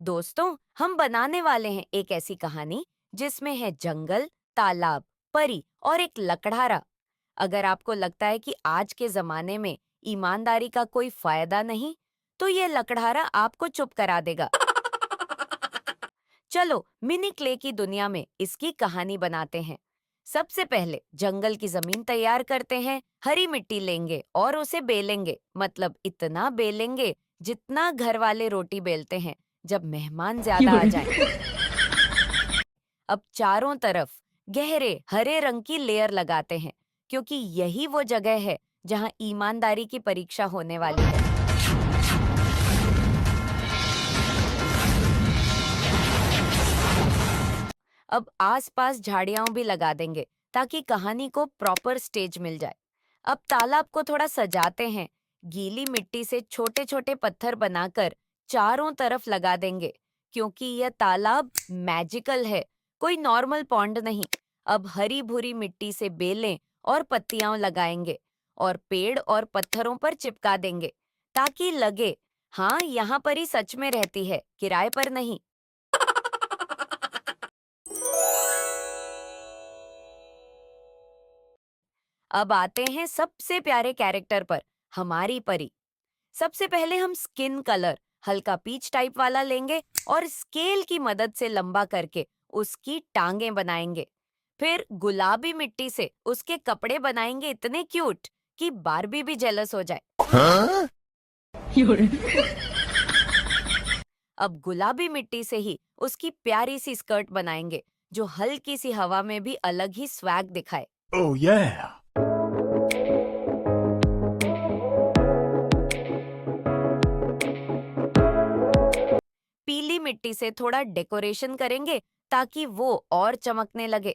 दोस्तों, हम बनाने वाले हैं एक ऐसी कहानी जिसमें है जंगल, तालाब, परी और एक लकड़हारा। अगर आपको लगता है कि आज के जमाने में ईमानदारी का कोई फायदा नहीं, तो ये लकड़हारा आपको चुप करा देगा। चलो मिनी क्ले की दुनिया में इसकी कहानी बनाते हैं। सबसे पहले जंगल की जमीन तैयार करते हैं, हरी मिट्टी लेंगे और उसे बेलेंगे, मतलब इतना बेलेंगे जितना घर वाले रोटी बेलते हैं जब मेहमान ज्यादा आ 有人，जाएं। अब चारों तरफ गहरे हरे रंग की लेयर लगाते हैं, क्योंकि यही वो जगह है जहां ईमानदारी की परीक्षा होने वाली है। अब आसपास झाड़ियां भी लगा देंगे ताकि कहानी को प्रॉपर स्टेज मिल जाए। अब तालाब को थोड़ा सजाते हैं, गीली मिट्टी से छोटे छोटे पत्थर बनाकर चारों तरफ लगा देंगे, क्योंकि यह तालाब मैजिकल है, कोई नॉर्मल पॉन्ड नहीं। अब हरी भूरी मिट्टी से बेलें और पत्तियां लगाएंगे और पेड़ और पत्थरों पर चिपका देंगे, ताकि लगे हाँ यहाँ पर ही सच में रहती है, किराए पर नहीं। अब आते हैं सबसे प्यारे कैरेक्टर पर, हमारी परी। सबसे पहले हम स्किन कलर हल्का पीच टाइप वाला लेंगे और स्केल की मदद से लंबा करके उसकी टांगें बनाएंगे। फिर गुलाबी मिट्टी से उसके कपड़े बनाएंगे इतने क्यूट कि बारबी भी जेलस हो जाए। 有人，अब गुलाबी मिट्टी से ही उसकी प्यारी सी स्कर्ट बनाएंगे, जो हल्की सी हवा में भी अलग ही स्वैग दिखाए। Oh, yeah. पीली मिट्टी से थोड़ा डेकोरेशन करेंगे ताकि वो और चमकने लगे।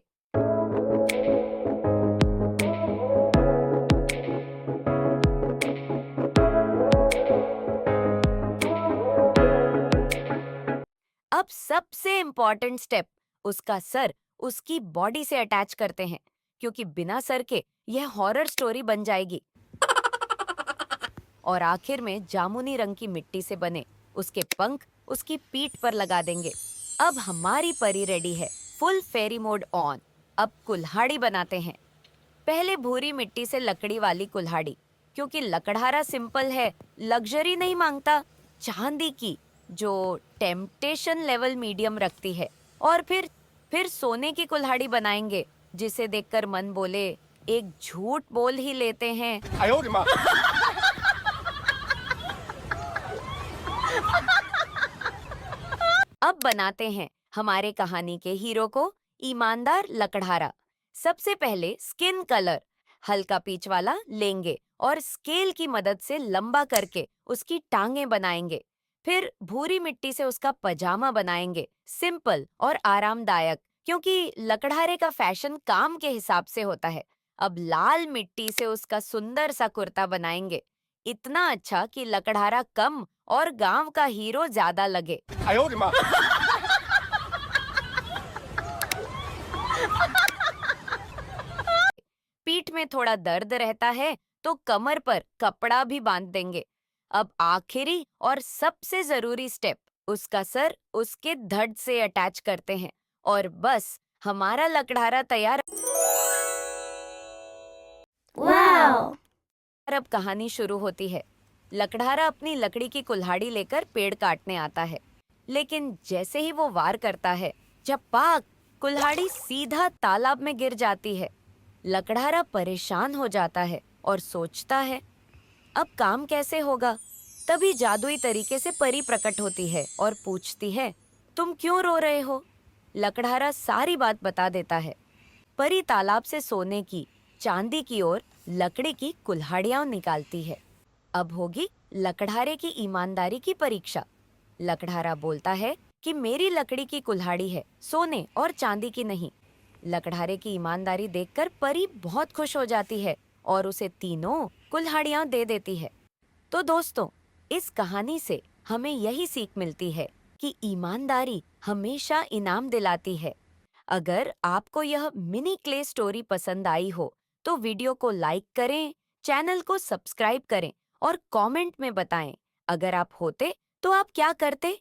अब सबसे इम्पोर्टेंट स्टेप, उसका सर उसकी बॉडी से अटैच करते हैं, क्योंकि बिना सर के यह हॉरर स्टोरी बन जाएगी। और आखिर में जामुनी रंग की मिट्टी से बने उसके पंख उसकी पीठ पर लगा देंगे। अब हमारी परी रेडी है, फुल फेरी मोड ऑन। अब कुल्हाड़ी बनाते हैं। पहले भूरी मिट्टी से लकड़ी वाली कुल्हाड़ी, क्योंकि लकड़हारा सिंपल है, लग्जरी नहीं मांगता, चांदी की जो टेम्पटेशन लेवल मीडियम रखती है। और फिर सोने की कुल्हाड़ी बनाएंगे, जिसे देखकर मन बोले एक झूठ बोल ही लेते हैं। 哎呦我的妈！अब बनाते हैं हमारे कहानी के हीरो को, ईमानदार लकड़हारा। सबसे पहले स्किन कलर हल्का पीच वाला लेंगे और स्केल की मदद से लंबा करके उसकी टांगें बनाएंगे। फिर भूरी मिट्टी से उसका पजामा बनाएंगे, सिंपल और आरामदायक, क्योंकि लकड़हारे का फैशन काम के हिसाब से होता है। अब लाल मिट्टी से उसका सुंदर सा कुर्ता बनाएंगे, इतना अच्छा कि लकड़हारा कम और गांव का हीरो ज्यादा लगे। 哎呦我的妈！ पीठ में थोड़ा दर्द रहता है तो कमर पर कपड़ा भी बांध देंगे। अब आखिरी और सबसे जरूरी स्टेप, उसका सर उसके धड़ से अटैच करते हैं और बस हमारा लकड़हारा तैयार। वाओ! और अब कहानी शुरू होती है। लकड़हारा अपनी लकड़ी की कुल्हाड़ी लेकर पेड़ काटने आता है, लेकिन जैसे ही वो वार करता है, झपाक, कुल्हाड़ी सीधा तालाब में गिर जाती है। लकड़हारा परेशान हो जाता है और सोचता है अब काम कैसे होगा। तभी जादुई तरीके से परी प्रकट होती है और पूछती है, तुम क्यों रो रहे हो? लकड़हारा सारी बात बता देता है। परी तालाब से सोने की, चांदी की और लकड़ी की कुल्हाड़ियां निकालती है। अब होगी लकड़हारे की ईमानदारी की परीक्षा। लकड़हारा बोलता है कि मेरी लकड़ी की कुल्हाड़ी है, सोने और चांदी की नहीं। लकड़हारे की ईमानदारी देखकर परी बहुत खुश हो जाती है और उसे तीनों कुल्हाड़ियां दे देती है। तो दोस्तों, इस कहानी से हमें यही सीख मिलती है कि ईमानदारी हमेशा इनाम दिलाती है। अगर आपको यह मिनी क्ले स्टोरी पसंद आई हो, तो वीडियो को लाइक करें, चैनल को सब्सक्राइब करें और कमेंट में बताएं अगर आप होते तो आप क्या करते।